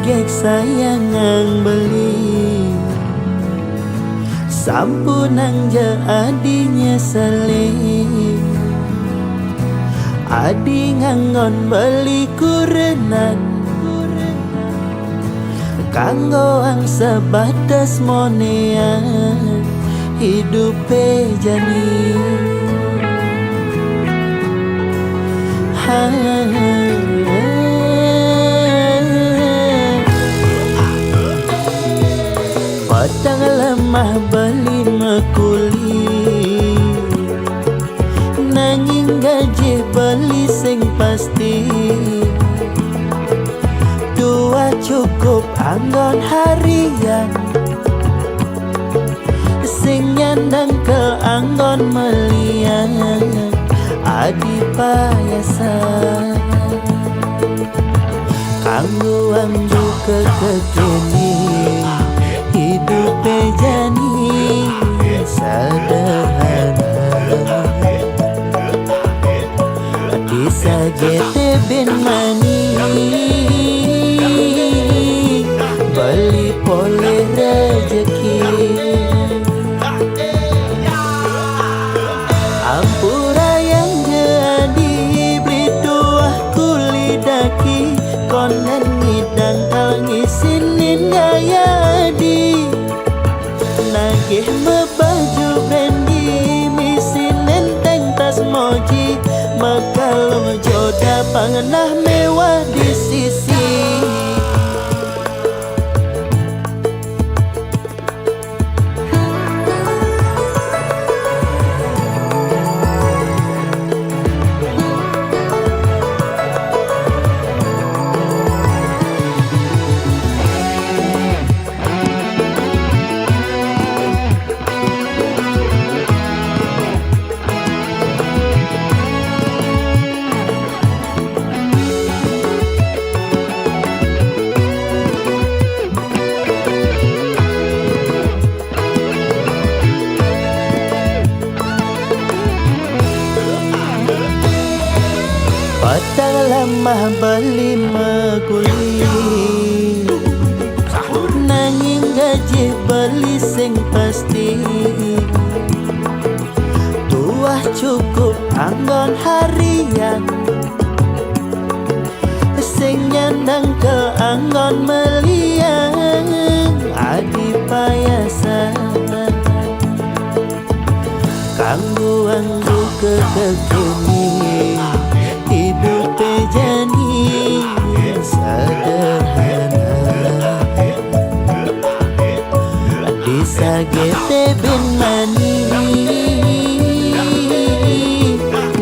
gek sayangang beli sampunang ja adinya seling adi nganggon beli kurenan kanggo ang sebatas monean hidupe jani Padang lemah beli mekuli nanging gaji beli sing pasti dua cukup anggon harian sing nyandang ke anggon melian adi payasan kanggo amju kekekini hidup jani sederhana disagete ben mani beli pole rezeki ampura yang jadi beli tuah kulidaki konen ngidang kal ngisinin gaya di nagih mebaju bendi misin nenteng tas moji makalong joda pangenah mewah di sisi Padang lemah beli mekuli nanging gaji beli sing pasti tuah cukup anggon harian sing nyandang ke anggon melian adi payasan kanggo anggo kekekini hidup jani sederhana disagete ben mani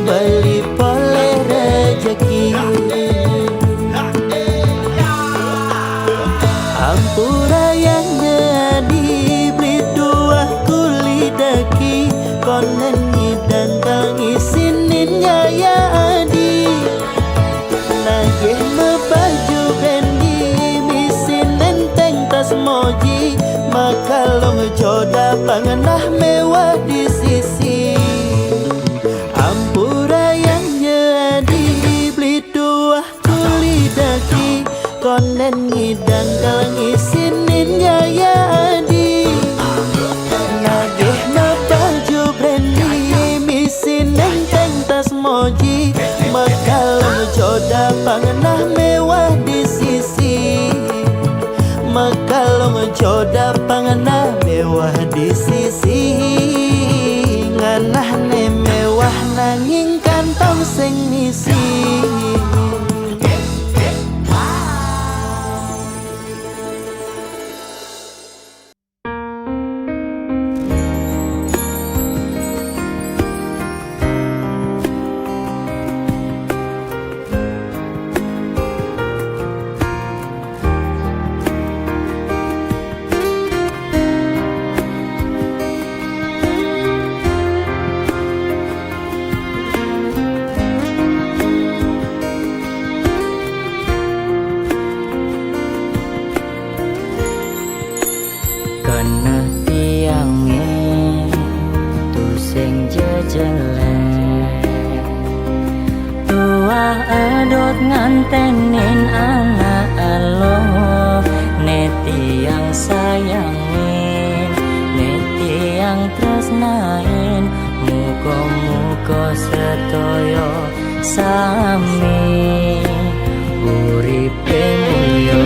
beli pole rezeki ampura yang jadi beli dua kulidaki konen ngidang kal ngisinin gaya adi nagih mebaju bendi misin nenteng tas moji makalong joda pangenah mewah di sisi ampura yang jadi beli dua kulidaki konen ngidang kal ngisinin gaya adi nagih mebaju bendi misin nenteng tas moji makalong joda pangenah mewah di sisi makalong joda pangenah mewah di sisi nganah ne mewah nanging kantong sing ngisi Tua edot ngantenin anak alo sami uripe mulya.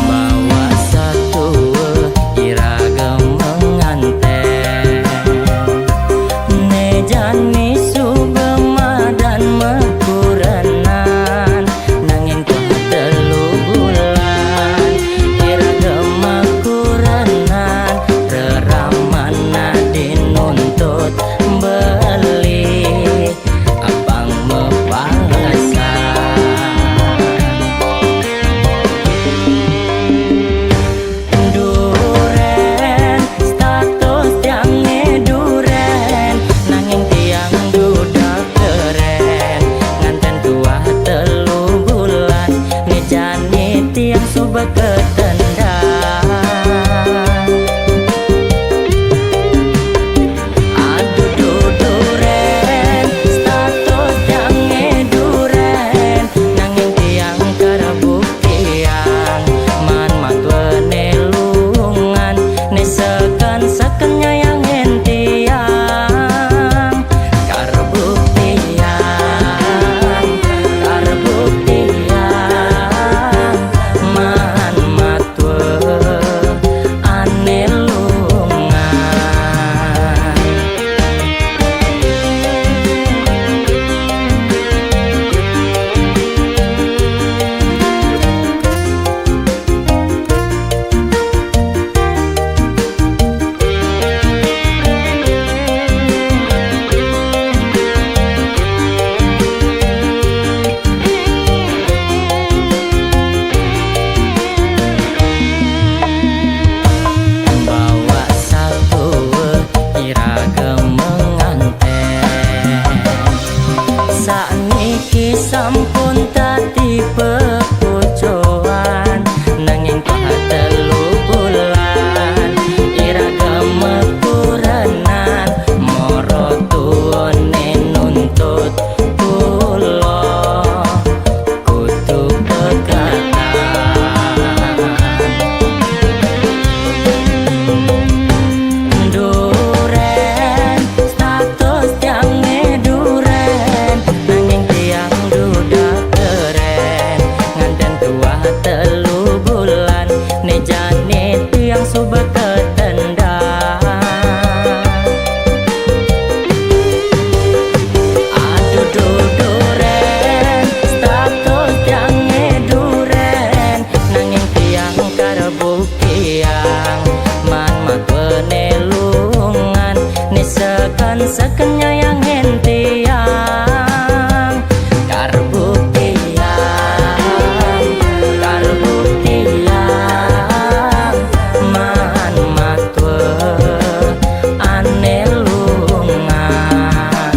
Bawa satu iragam menganten nejani subema dan mekuranan nanging kuat telu bulan iragam mekuranan reramana dinuntut beli abang mepalasan duren status tiange duren nanging tiang duda keren nganten tua telu bulan ngejani tiang sobat ketendang. Aduh duren status tiange duren nanging tiang karabuktian man matwene lungan nesekan seken nyayang entiang karbuktian man matwe ane lungan. Bawa satu iragam menganten sakniki sampun tadi pepucuan nanging pahat telu bulan iragam mekuranan moro tuone nuntut kula kudu pegatan. Duren status tiange duren nanging tiang duda keren nganten tua telu bulan nejane tiang sobat ketendang. Aduh duren status tiange duren nanging tiang karabuktian man matwene lungan nesekan seken nyayang entiang karbuktian man matwe ane lungan.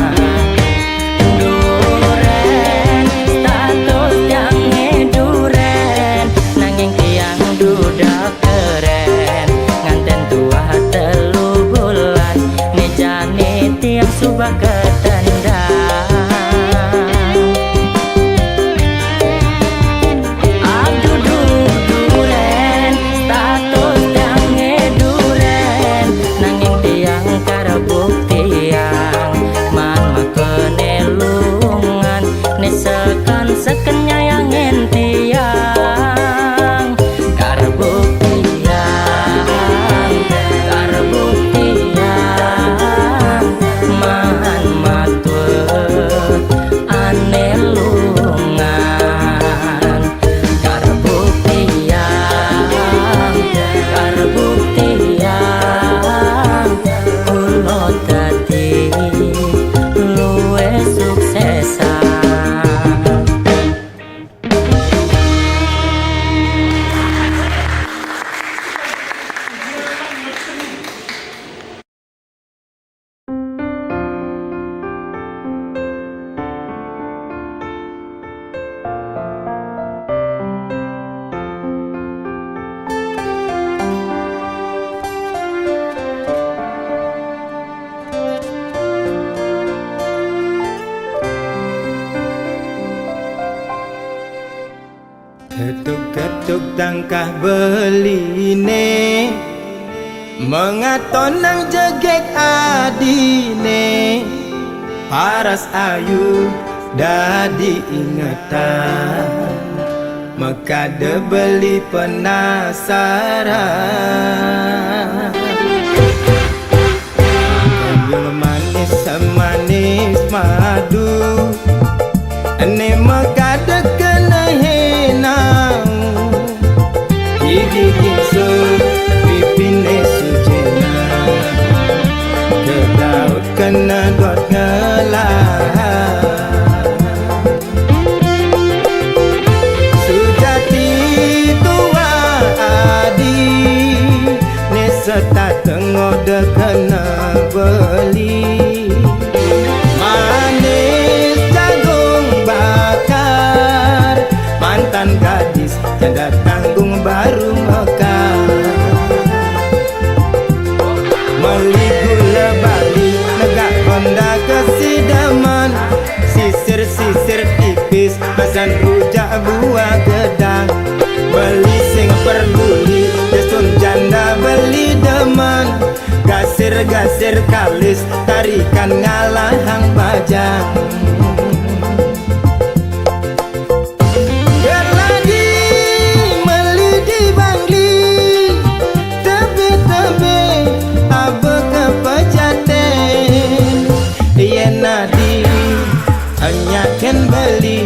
Duren status tiange duren nanging tiang duda keren nganten tua telu bulan nejane tiang subak ketendang. Aduh duren status tiange duren nanging tiang karabuktian man makene lungan nesekan seken nyayang entiang karbuktian man matwe ane lungan karbuktian kulo dadi luwe suksesan. Ketuk-ketuk tangkah beline Mengaton nang jegek adine paras ayu dadi ingetan mekade beli penasaran yang manis semanis madu ane mekade kena henang gigi gingsu pipine sujena ke daud kena dot ngelah sujati tua adi neseta tengode kena beli manis jagung bakar mantan gadis tiada tanggung baru mekar meli gula bali negak honda kesidaman sisir-sisir tipis pasan rujak buah gedang beli sing perluli desun janda beli deman gasir-gasir kalis tarikan ngalahang bajang gerlagi meli di bangli tebe-tebe abe kepejaten yen nadi hanya ken beli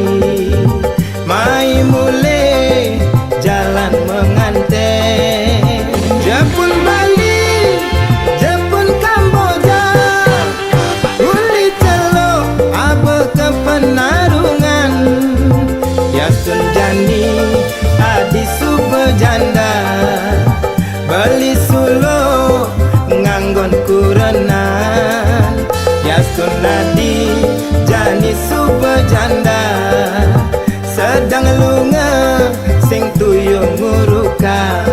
mai mule jalan menganten Jepun Bali Jepun Kamboja uli celok abe ke penarungan yasun jani adi sube janda beli sulo nganggon kurenan yasun nadi jani sube janda sedang lunga sing tuyung ngurukang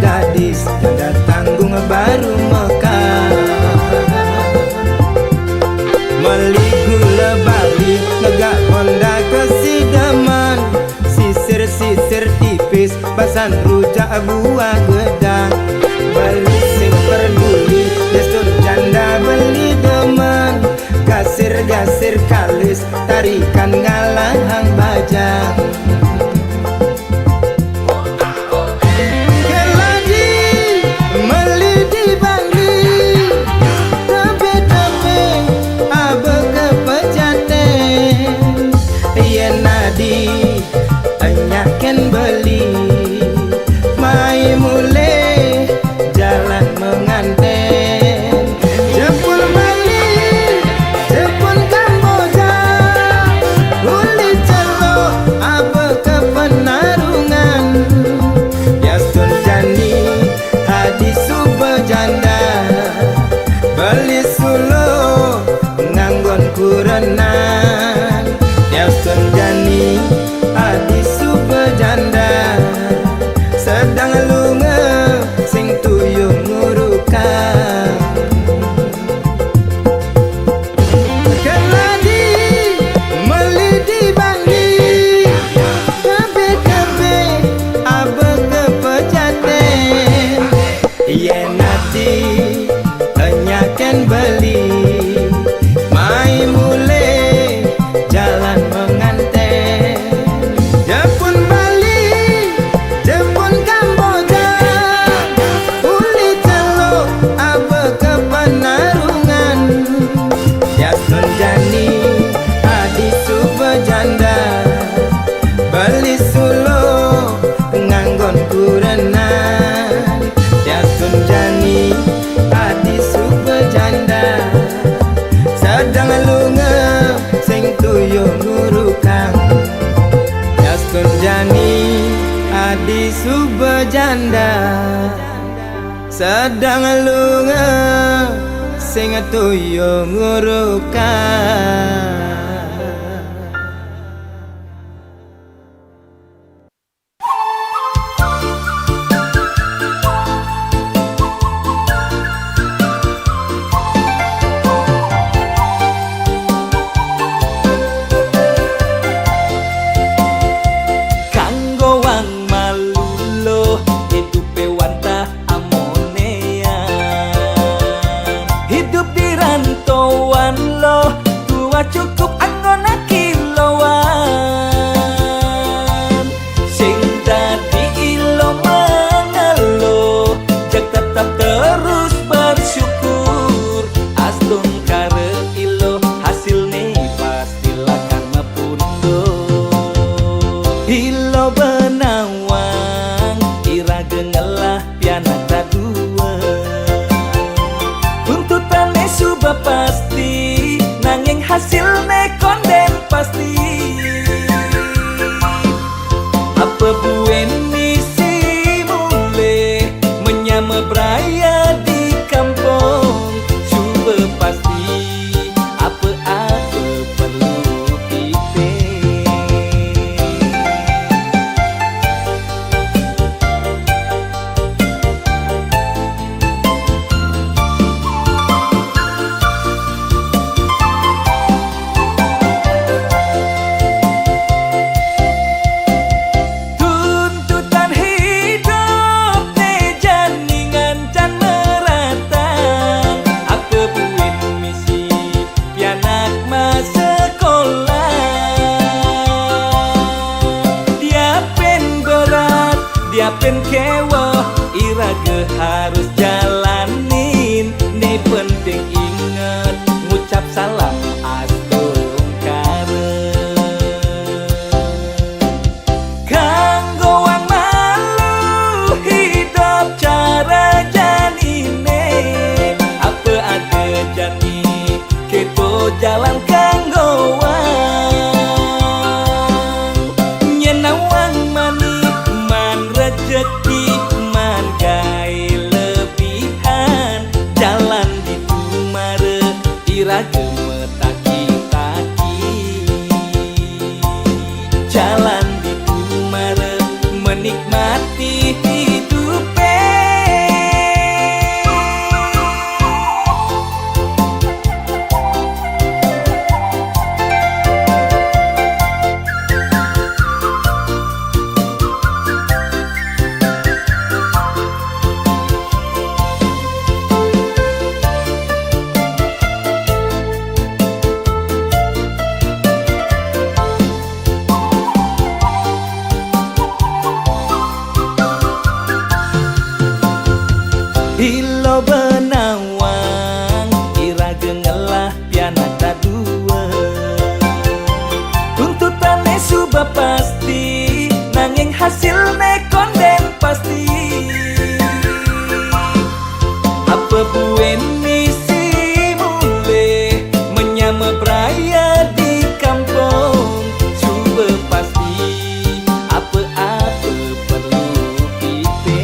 gadis tiada tanggung baru mekar meli gula bali negak honda kesidaman sisir-sisir tipis pasan rujak buah gedang beli sing peduli desur janda beli deman gasir-gasir kalis tarikan ngalahang bajang anyaken beli mai mule jalan menganten Jepun Bali Jepun Kamboja uli celok abe janda sedang lunga sing tuyo ngurukan. Cukup anggona kiloan sing dadi ilo mangelo jak tetap terus bersyukur astun kare ilo hasilnya pastilah karma pundo ilo benawang ira gengelah piana kadua tuntutannya sudah pasti nanging hasilnya konden pasti apa buen misi mulai menyama beraya di kampung coba pasti apa-apa perlu kita pen kewo iraga harus jalanin nih penting inget ngucap salam astung kare kanggo wang malu hidup cara janine apa ada jani kepo jalan kanggo wang nyenawang manik rezeki man gai lebihan jalan di tumare ira gemetaki-taki jalan di tumare menikmati hidupe ilo benawang ira gengelah piana kadua tuntutannya sudah pasti nanging hasilnya konden pasti apa buen misi mulai menyama beraya di kampung coba pasti apa-apa perlu kita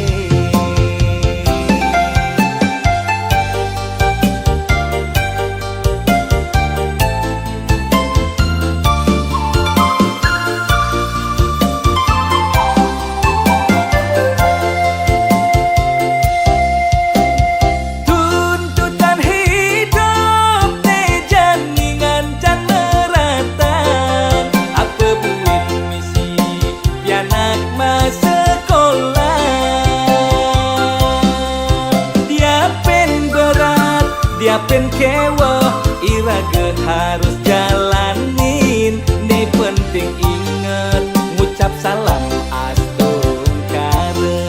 dia pen kewo iraga harus jalanin nih penting inget ngucap salam astung kare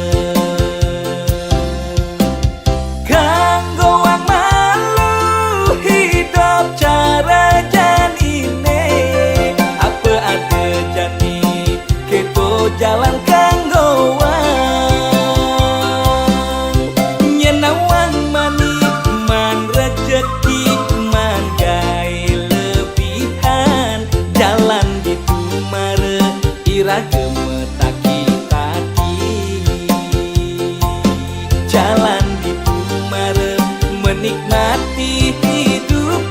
kanggo wang malu hidup cara janine apa ada jani keto jalan kanggo wang nyenawang manik man rezeki man gai lebihan jalan di tumare ira gemetak nikmati hidup.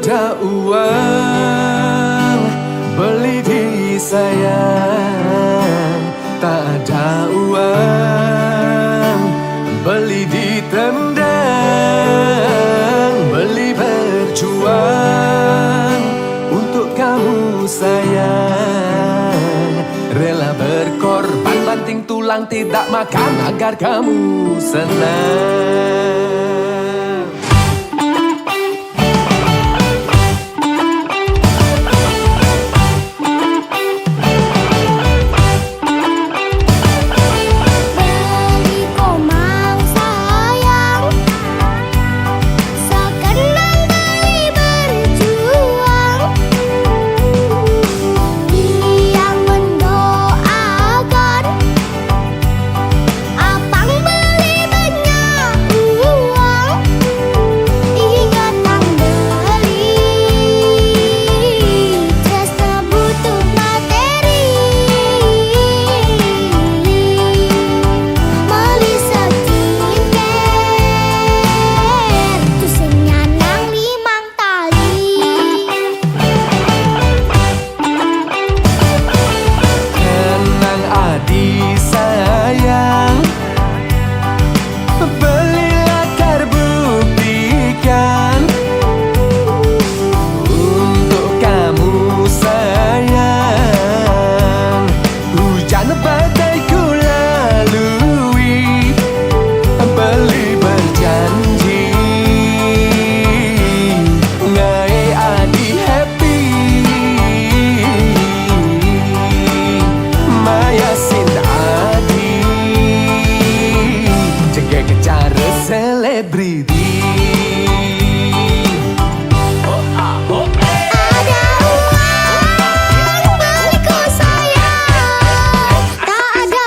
Ada uang beli diri sayang, tak ada uang beli ditendang, beli berjuang untuk kamu sayang, rela berkorban banting tulang tidak makan agar kamu senang. Ada uang beliku sayang, tak ada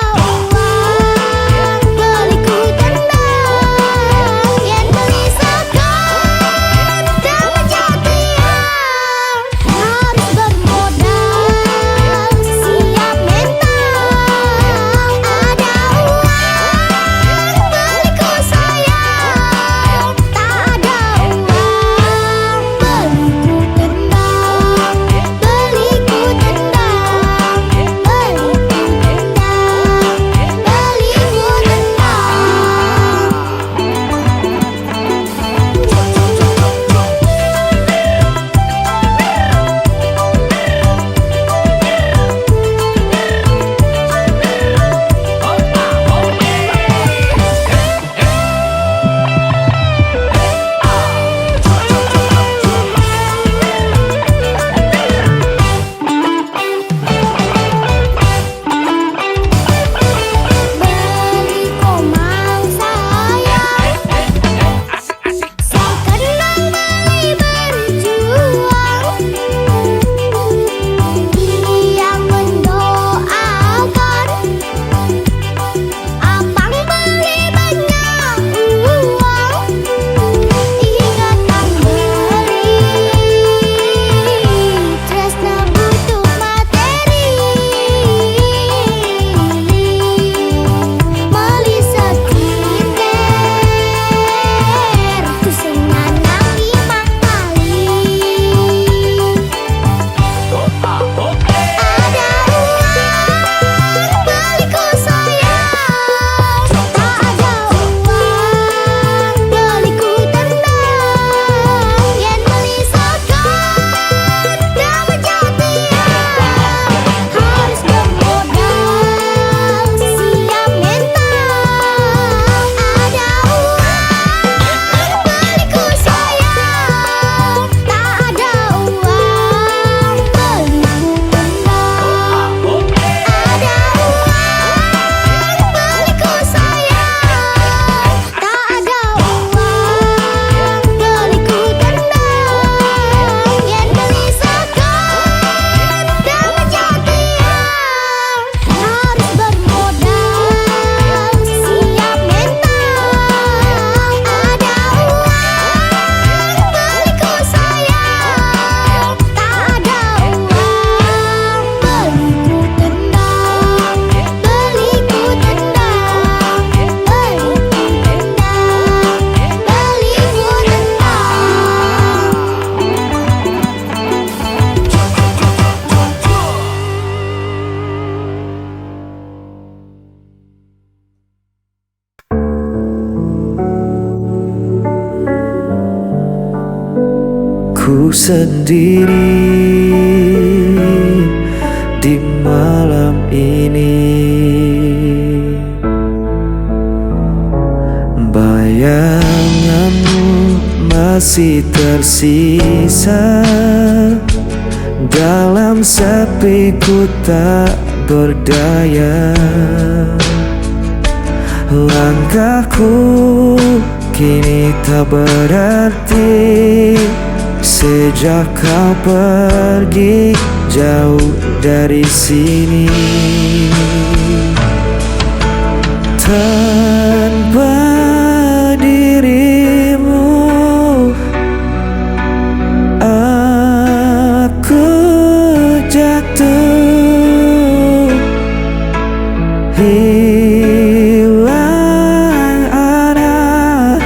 Aku sendiri di malam ini. Bayanganmu masih tersisa dalam sepiku tak berdaya. Langkahku kini tak berarti sejak kau pergi jauh dari sini. Tanpa dirimu aku jatuh, hilang arah,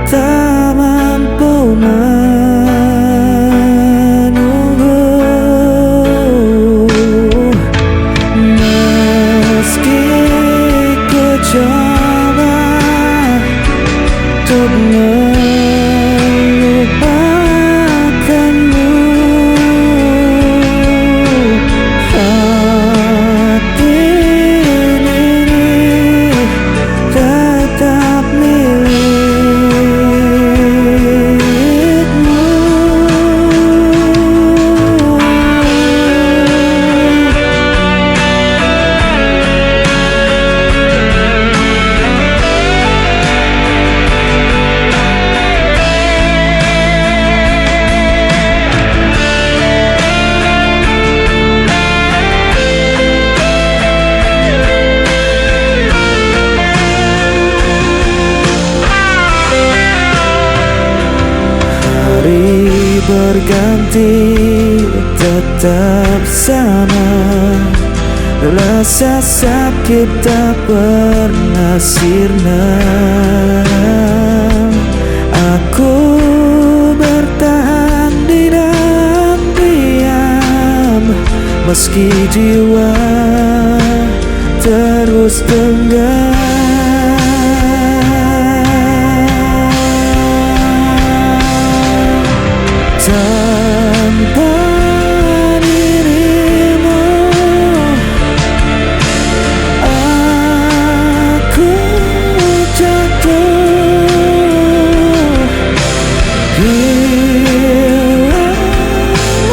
tak mampu menunggu. Meski ku coba untuk melupakanmu, hati ini tetap milikmu. Hari berganti tetap sama, rasa sakit tak pernah sirna. Aku bertahan di dalam diam, meski jiwa terus tenggelam. Tanpa dirimu aku jatuh, hilang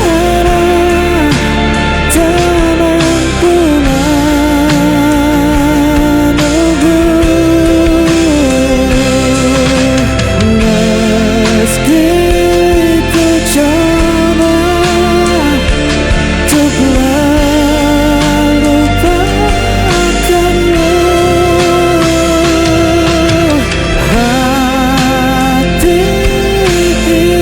arah, tak mampu menunggu. Meski ku coba untuk melupakanmu, hati ini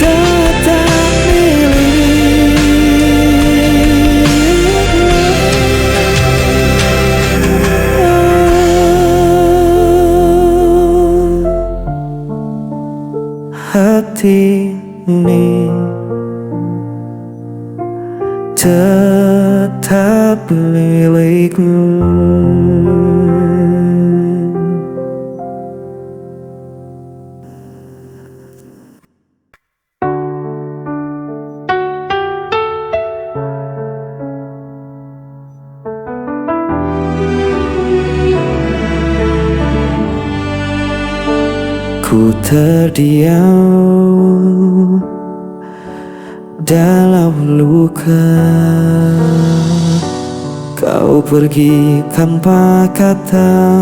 tetap milikmu. Hati ini tetap milikmu. Ku terdiam dalam luka, kau pergi tanpa kata,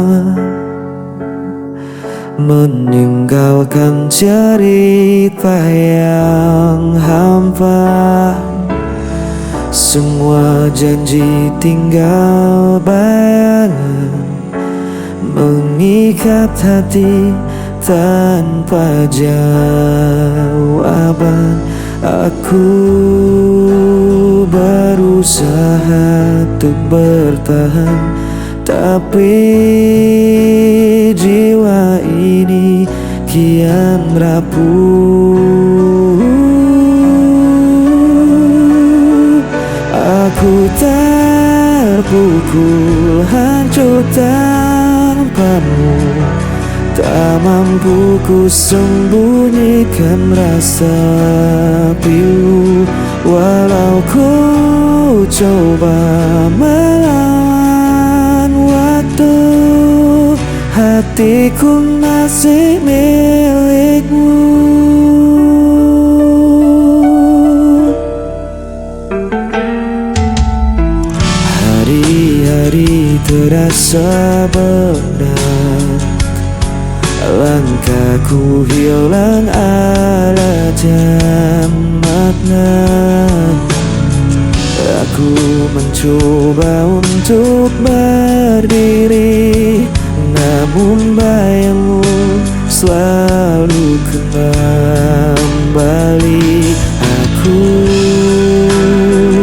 meninggalkan cerita yang hampa. Semua janji tinggal bayangan, mengikat hati tanpa jawaban. Aku berusaha untuk bertahan, tapi jiwa ini kian rapuh. Aku terpukul hancur tanpamu, Tak mampu ku sembunyikan rasa pilu, walau ku coba melawan waktu. Hatiku masih milikmu. Hari-hari terasa berat, langkahku hilang arah dan makna. Aku mencoba untuk berdiri, namun bayangmu selalu kembali. Aku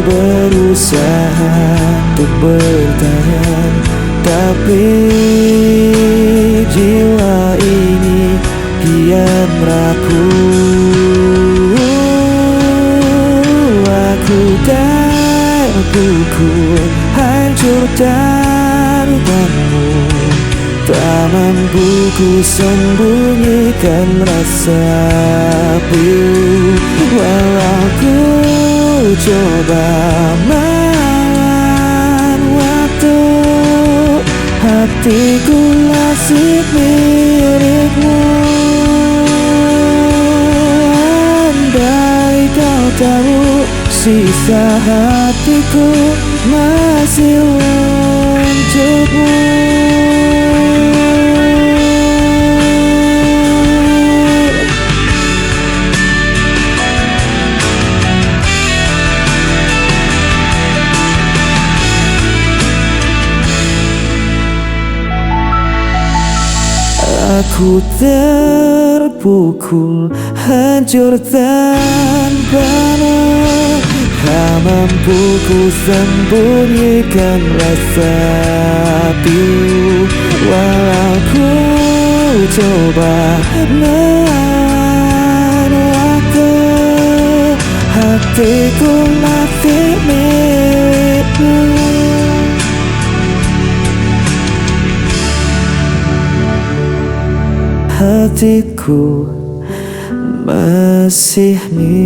berusaha untuk bertahan, tapi jiwa ini kian rapuh. Aku terpukul, hancur tanpamu. Tak mampu ku sembunyikan rasa pilu, walau ku coba melawan waktu. Hatiku masih milikmu. Andai kau tahu, sisa hatiku masih untukmu. Aku terpukul, hancur tanpamu. Tak mampu ku sembunyikan rasa pilu, walau ku coba melawan waktu. Hatiku masih milikmu. Hatiku masih milikmu.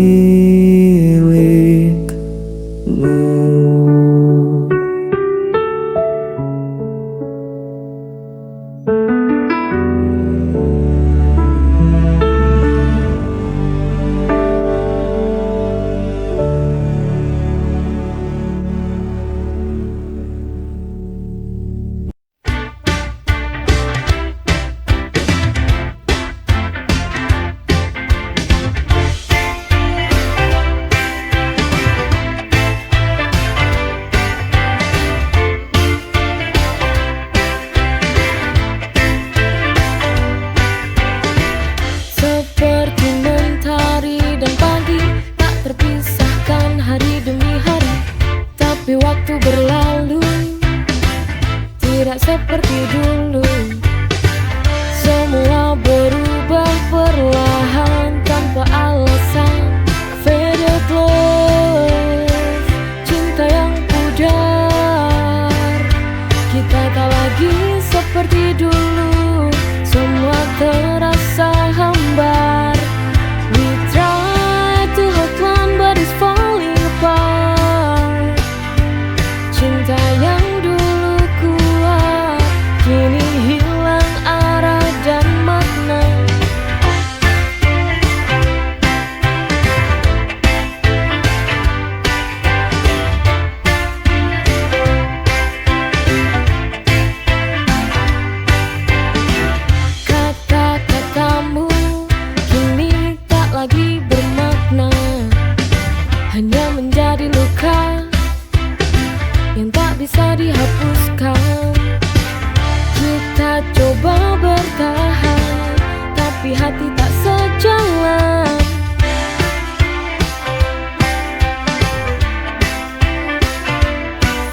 Seperti dulu, semua berubah perlahan tanpa alasan. Faded love, cinta yang pudar. Kita tak lagi seperti dulu, semua terasa hambar. We try to hold on but it's falling apart. Cinta yang kini hilang arah dan makna. Kata-katamu kini tak lagi bermakna, hanya menjadi luka yang tak bisa dihapuskan. Kita coba bertahan, tapi hati tak sejalan.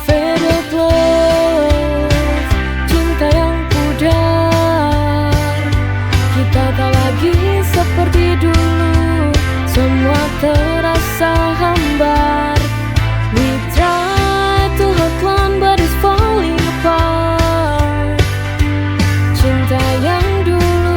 Faded love, cinta yang pudar. Kita tak lagi seperti dulu, semua terasa hambar. We try to hold on but it's falling apart. Cinta yang dulu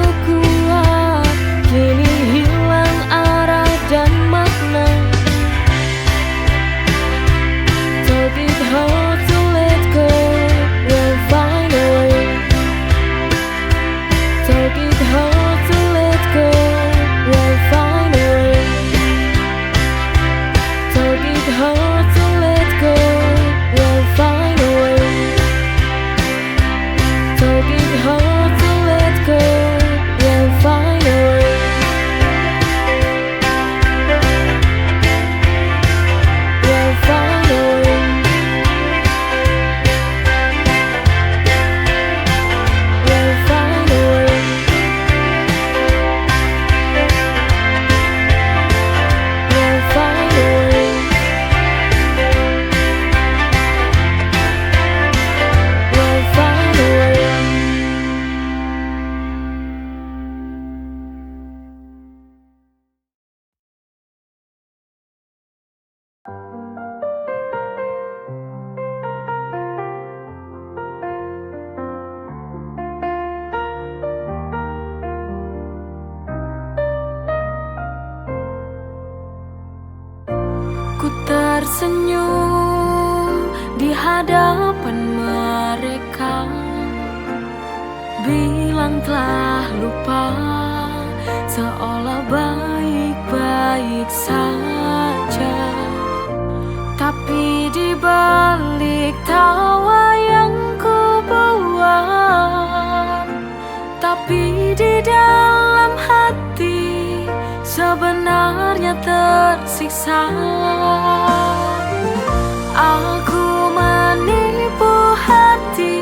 telah lupa, seolah baik-baik saja. Tapi di balik tawa yang ku buat, tapi di dalam hati sebenarnya tersiksa. Aku menipu hati,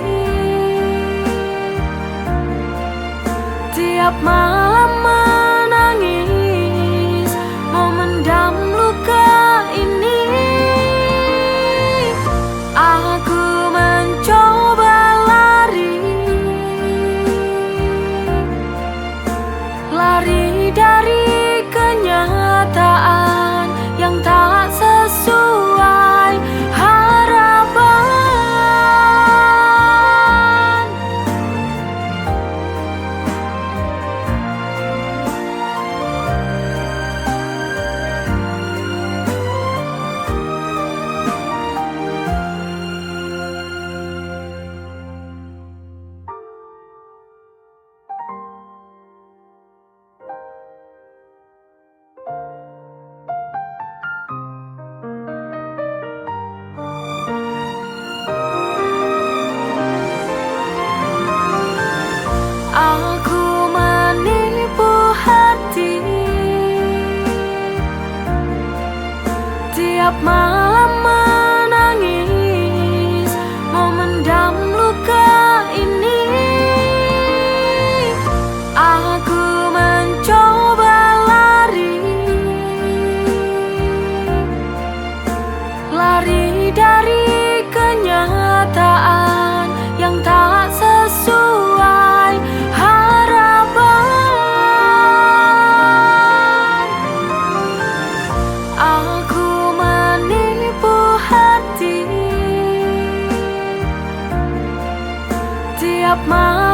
tiap malam menangis, memendam luka ini. Aku mencoba lari dari kenyataan yang tak sesuai harapan. Aku menipu hati, tiap malam menangis, memendam luka ini. Aku mencoba lari dari kenyataan yang tak sesuai harapan. Aku menipu hati, tiap malam